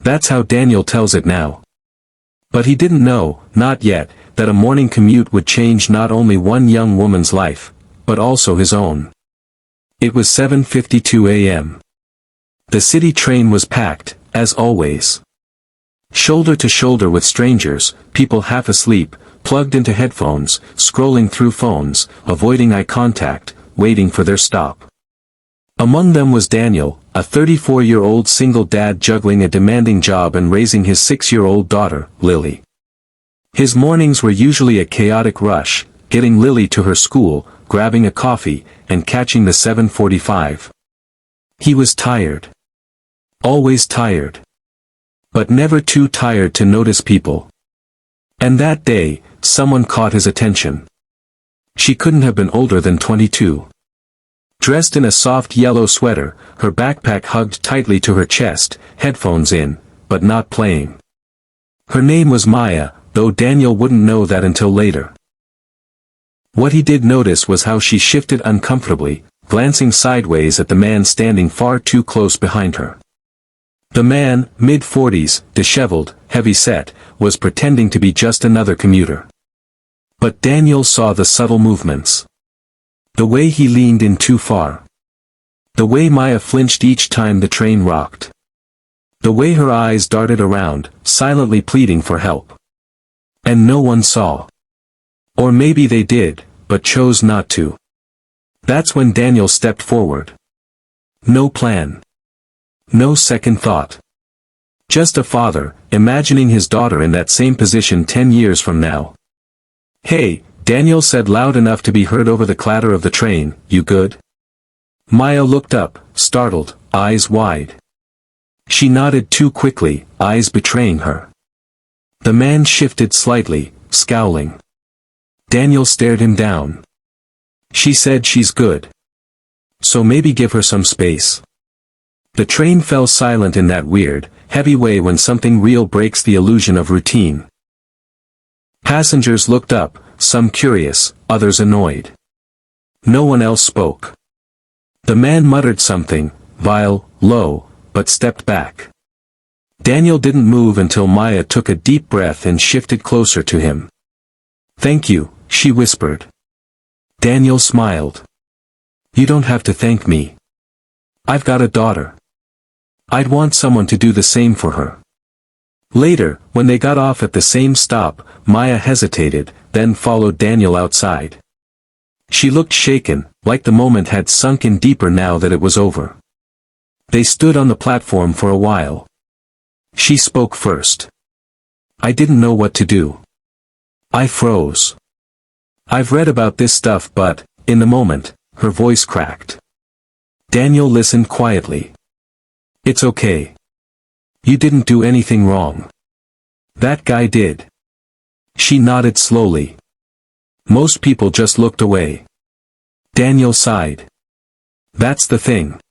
That's how Daniel tells it now. But he didn't know, not yet, that a morning commute would change not only one young woman's life, but also his own. It was 7:52 a.m. The city train was packed, as always. Shoulder to shoulder with strangers, people half asleep, plugged into headphones, scrolling through phones, avoiding eye contact, waiting for their stop. Among them was Daniel, a 34-year-old single dad juggling a demanding job and raising his 6-year-old daughter, Lily. His mornings were usually a chaotic rush, getting Lily to her school, grabbing a coffee, and catching the 7:45. He was tired. Always tired. But never too tired to notice people. And that day, someone caught his attention. She couldn't have been older than 22. Dressed in a soft yellow sweater, her backpack hugged tightly to her chest, headphones in, but not playing. Her name was Maya, though Daniel wouldn't know that until later. What he did notice was how she shifted uncomfortably, glancing sideways at the man standing far too close behind her. The man, mid-40s, disheveled, heavy-set, was pretending to be just another commuter. But Daniel saw the subtle movements. The way he leaned in too far. The way Maya flinched each time the train rocked. The way her eyes darted around, silently pleading for help. And no one saw. Or maybe they did, but chose not to. That's when Daniel stepped forward. No plan. No second thought. Just a father, imagining his daughter in that same position 10 years from now. "Hey," Daniel said loud enough to be heard over the clatter of the train, "you good?" Maya looked up, startled, eyes wide. She nodded too quickly, eyes betraying her. The man shifted slightly, scowling. Daniel stared him down. "She said she's good. So maybe give her some space." The train fell silent in that weird, heavy way when something real breaks the illusion of routine. Passengers looked up, some curious, others annoyed. No one else spoke. The man muttered something, vile, low, but stepped back. Daniel didn't move until Maya took a deep breath and shifted closer to him. "Thank you," she whispered. Daniel smiled. "You don't have to thank me. I've got a daughter. I'd want someone to do the same for her." Later, when they got off at the same stop, Maya hesitated, then followed Daniel outside. She looked shaken, like the moment had sunk in deeper now that it was over. They stood on the platform for a while. She spoke first. "I didn't know what to do. I froze. I've read about this stuff but," in the moment, her voice cracked. Daniel listened quietly. "It's okay. You didn't do anything wrong. That guy did." She nodded slowly. "Most people just looked away." Daniel sighed. "That's the thing.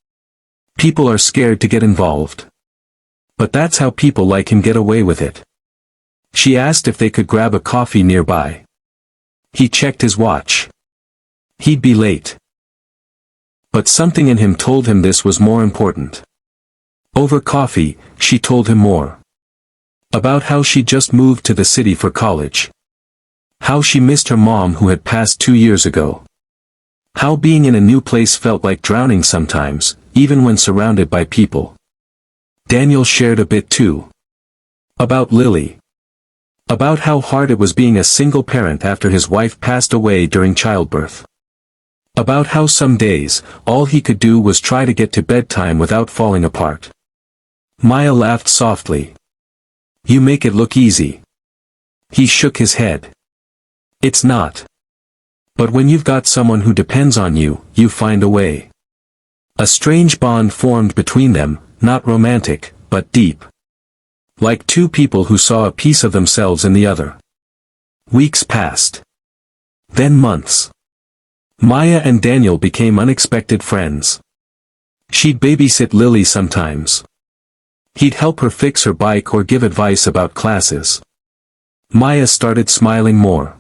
People are scared to get involved. But that's how people like him get away with it." She asked if they could grab a coffee nearby. He checked his watch. He'd be late. But something in him told him this was more important. Over coffee, she told him more. About how she just moved to the city for college. How she missed her mom who had passed 2 years ago. How being in a new place felt like drowning sometimes, even when surrounded by people. Daniel shared a bit too. About Lily. About how hard it was being a single parent after his wife passed away during childbirth. About how some days, all he could do was try to get to bedtime without falling apart. Maya laughed softly. "You make it look easy." He shook his head. "It's not. But when you've got someone who depends on you, you find a way." A strange bond formed between them, not romantic, but deep. Like two people who saw a piece of themselves in the other. Weeks passed. Then months. Maya and Daniel became unexpected friends. She'd babysit Lily sometimes. He'd help her fix her bike or give advice about classes. Maya started smiling more.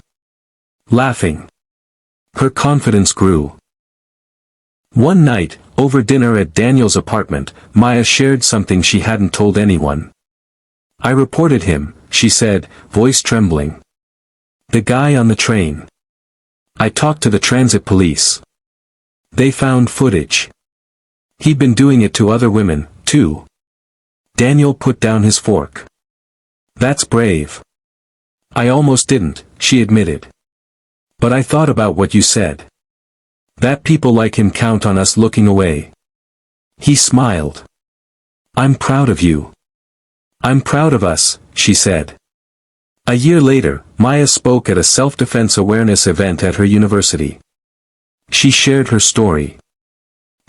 Laughing. Her confidence grew. One night, over dinner at Daniel's apartment, Maya shared something she hadn't told anyone. I reported him, she said, voice trembling. The guy on the train. I talked to the transit police. They found footage. He'd been doing it to other women, too. Daniel put down his fork. That's brave. I almost didn't, she admitted. But I thought about what you said. That people like him count on us looking away. He smiled. I'm proud of you. I'm proud of us, she said. A year later, Maya spoke at a self-defense awareness event at her university. She shared her story.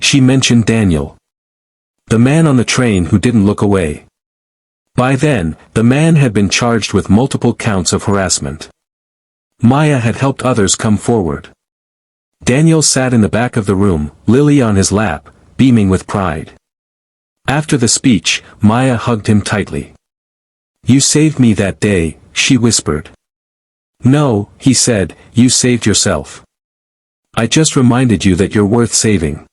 She mentioned Daniel. The man on the train who didn't look away. By then, the man had been charged with multiple counts of harassment. Maya had helped others come forward. Daniel sat in the back of the room, Lily on his lap, beaming with pride. After the speech, Maya hugged him tightly. You saved me that day, she whispered. No, he said, you saved yourself. I just reminded you that you're worth saving.